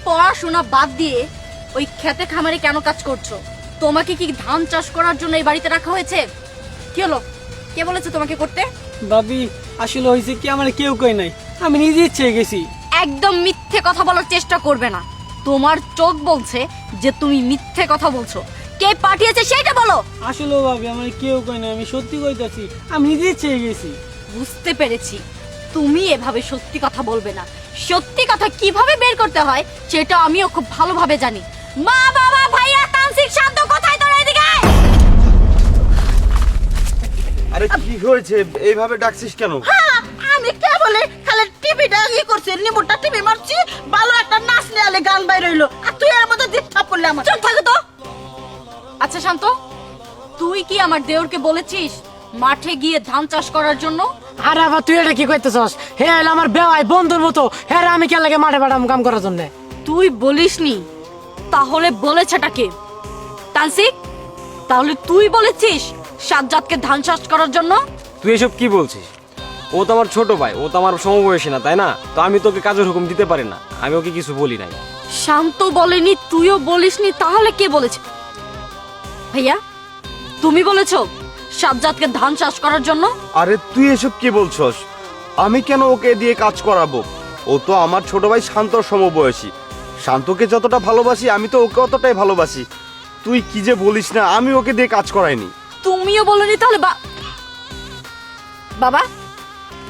পড়াশোনা বাদ দিয়ে ওই খেতে খামারে কেন কাজ করছো? তোমাকে কি ধান চাষ করার জন্য এই বাড়িতে রাখা হয়েছে? কি হলো, কে বলেছে তোমাকে করতে? ভাবি আসলে হয়েছে কি, আমার কেউ কই নাই, আমি নিজে ইচ্ছে গেছি। একদম মিথ্যে কথা বলার চেষ্টা করবে না। তোমার চোখ বলছে যে তুমি মিথ্যে কথা বলছো। কে পাঠিয়েছে সেটা বলো। আসলে ভাবি আমার কেউ কই নাই, আমি সত্যি কইতাছি, আমি নিজে ইচ্ছে গেছি। বুঝতে পেরেছি, তুমি এভাবে সত্যি কথা বলবে না। সত্যি কথা কিভাবে বের করতে হয় সেটা আমিও খুব ভালোভাবে জানি। মা, বাবা, ভাইয়া, তানসিক, শান্ত, কোথায় তোরা? এদিকে আয়। আরে কি হয়েছে, এইভাবে ডাকছিস কেন? আমি কে বলে খালি টিভিটা করছি, রিমোটটা টিভি মারছি, ভালো একটা নাচ নিয়ে গান বাইরে হইলো, আর তুই এর মধ্যে ডিস্টার্ব করলে আমার। চুপ থাকো তো। আচ্ছা শান্ত, তুই কি আমার দেওরকে বলেছিস মাঠে গিয়ে ধান চাষ করার জন্য? আরে বাবা তুই এটা কি কইতেছস? হে হলো আমার বেওয়াই বন্ধুর মতো, হে আমি কে লাগে মাঠে পাঠাম কাম করার জন্য? তুই বলিসনি, তাহলে বলেছেটা কে? তানসিক, তাহলে তুই বলেছিস সাজ্জাদকে ধান চাষ করার জন্য? তুই এসব কি বলছিস? ও তো আমার ছোট ভাই, ও তো আমার সমবয়সী না, তাই না? তো আমি তোকে কাজের হুকুম দিতে পারি না, আমি ওকে কিছু বলি নাই। শান্ত বলেনি, তুইও বলিসনি, তাহলে কে বলেছে? ভাইয়া, তুমি বলেছো সাজ্জাদকে ধান চাষ করার জন্য? আরে তুই এসব কি বলছস? আমি কেন ওকে দিয়ে কাজ করাবো? ও তো আমার ছোট ভাই শান্তর সমবয়সী। শান্তকে যতটা ভালোবাসি আমি তো ওকে অতটাই ভালোবাসি। তুই কি যে বলিস না, আমি ওকে দিয়ে কাজ করাইনি। তুমিও বলনি তাহলে? বাবা,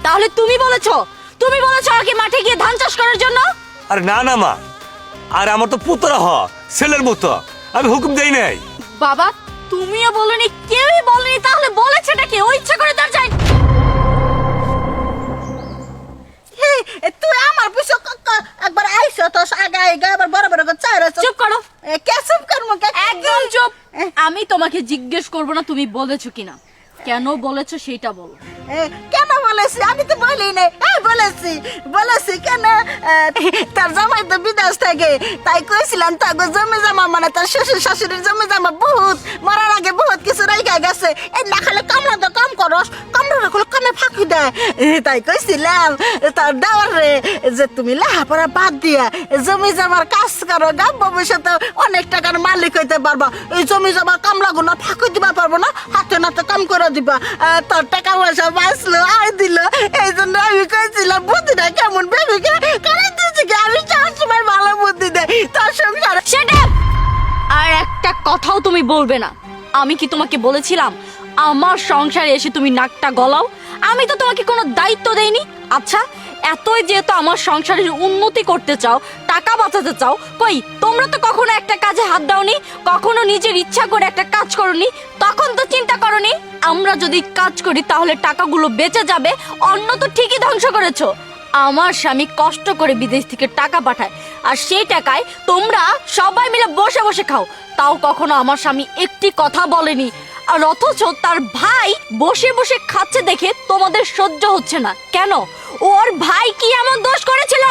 তাহলে তুমি বলেছো? তুমি বলেছো আর কি মাঠে গিয়ে ধান চাষ করার জন্য? আরে না না মা, আর আমার তো পুত্র ছেলের মতো, আমি হুকুম দেই নাই। বাবা, তুমিও বলনি, কেউই বলেনি, তাহলে বলেছেটা কি? ও ইচ্ছা করে তার যাই। তুই আমার পিছু একবার আইসো তো আগে আগে আবার বড় বড় করে চাই। চুপ করো। কে চুপ করবো? একদম চুপ। আমি তোমাকে জিজ্ঞেস করবো না তুমি বলেছো কিনা, কেন বলেছো সেটা বলো। কেন বলেছি? আমি তো বলি নাই। বলেছি কেন? তার জামাই তো বিদেশ থাকে, তাই কইছিলাম তাকে জমি জমা, মানে তার শ্বশুর শাশুড়ির জমি জমা বহুত, মরার আগে বহুত কিছু রেখে গেছে। এই না খালি কামলা তো কাম করস, কামলা রাখলে কামে ফাঁকি দেয়। তাই কইছিলাম তার দেওয়ার রে যে তুমি লেখাপড়া বাদ দিয়া জমি জমার কাজ করো, গা ভবিষ্যতে অনেক টাকার মালিক হইতে পারবা। এই জমি জমা কামলা গুনা ফাঁকি দিবা পারবো না, হাতে নাতে কাম করে দিবা। তোর টাকা পয়সা বাঁচলো আর দিল, এই জন্য আমি কইছিলাম বুদ্ধিটা কেমন বেবিকে করে দিচ্ছি। আমি সবসময় ভালো বুদ্ধি দেয় তার সংসারে। Shut up! আর একটা কথাও তুমি বলবে না। আমি কি তোমাকে বলেছিলাম আমার সংসারে এসে তুমি নাকটা গলাও? আমি তো তোমাকে কোনো দায়িত্ব দেইনি। আচ্ছা, এতই যেহেতু আমার সংসারের উন্নতি করতে চাও, টাকা বাঁচাতে চাও, কই তোমরা তো কখনো একটা কাজে হাত দাওনি, কখনো নিজের ইচ্ছা করে একটা কাজ করনি, তখন তো চিন্তা করনি আমরা যদি কাজ করি তাহলে টাকাগুলো বেঁচে যাবে। অন্য তো ঠিকই ধ্বংস করেছো। আমার স্বামী কষ্ট করে বিদেশ থেকে টাকা পাঠায়, আর সেই টাকায় তোমরা সবাই মিলে বসে বসে খাও, তাও কখনো আমার স্বামী একটি কথা বলেনি। আর অথচ তার ভাই বসে বসে খাচ্ছে দেখে তোমাদের সহ্য হচ্ছে না কেন? ওর ভাই কি এমন দোষ করেছিল?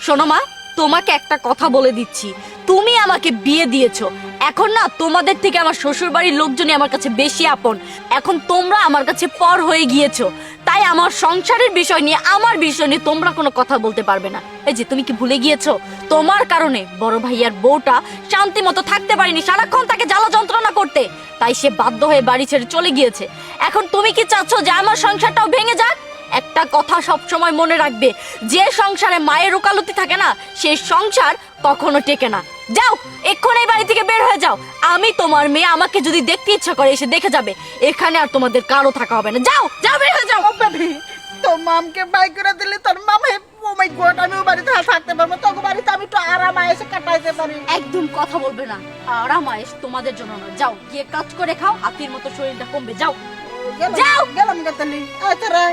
শোনো মা, তোমাকে একটা কথা বলে দিচ্ছি, তুমি আমাকে বিয়ে দিয়েছো, এখন না তোমাদের থেকে আমার শ্বশুর বাড়ির লোকজনই আমার কাছে বেশি আপন। এখন তোমরা আমার কাছে পর হয়ে গিয়েছো, তাই আমার সংসারের বিষয় নিয়ে, আমার বিষয় নিয়ে তোমরা কোনো কথা বলতে পারবে না। এই যে তুমি কি ভুলে গিয়েছো তোমার কারণে বড় ভাইয়ার বউটা শান্তি মতো থাকতে পারেনি, সারাক্ষণ তাকে জ্বালা যন্ত্রণা করতে, তাই সে বাধ্য হয়ে বাড়ি ছেড়ে চলে গিয়েছে। এখন তুমি কি চাচ্ছ যে আমার সংসারটাও ভেঙে যাক? একটা কথা সব সময় মনে রাখবে, যে সংসারে মায়ের ওকালতি থাকে না সেই সংসার কখনো টেকে না। যাও, এক্ষুনি এই বাড়ি থেকে বের হয়ে যাও। আমি তোমার মেয়ে, আমাকে যদি দেখতে ইচ্ছা করে এসে দেখে যাবে, এখানে আর তোমাদের কারো থাকা হবে না। যাও যাও, বের হয়ে যাও। বেবি, তোর মামকে বাই করে দিলে তোর মামে, ও মাই গড, আমি ও বাড়িতে থাকতে পারবো? তোর বাড়িতে আমি একটু আরামে এসে কাটাইতে পারি। একদম কথা বলবে না, আরাম আয়েশ তোমাদের জন্য না। যাও, গিয়ে কাজ করে খাও, হাতির মতো শরীরটা কমবে। যাও যাও। গেলাম গেতালি। আচ্ছা রে,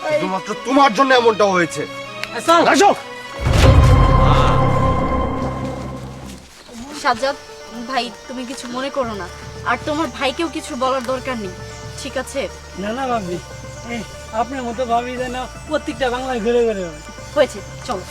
শুধুমাত্র তোমার জন্য এমনটা হয়েছে। আসো। সাজ্জাদ ভাই, তুমি কিছু মনে করো না, আর তোমার ভাইকেও কিছু বলার দরকার নেই, ঠিক আছে? না না ভাবি, আপনার মতো ভাবি যেন প্রত্যেকটা বাংলায় ঘুরে ঘুরে হয়েছে, চলো।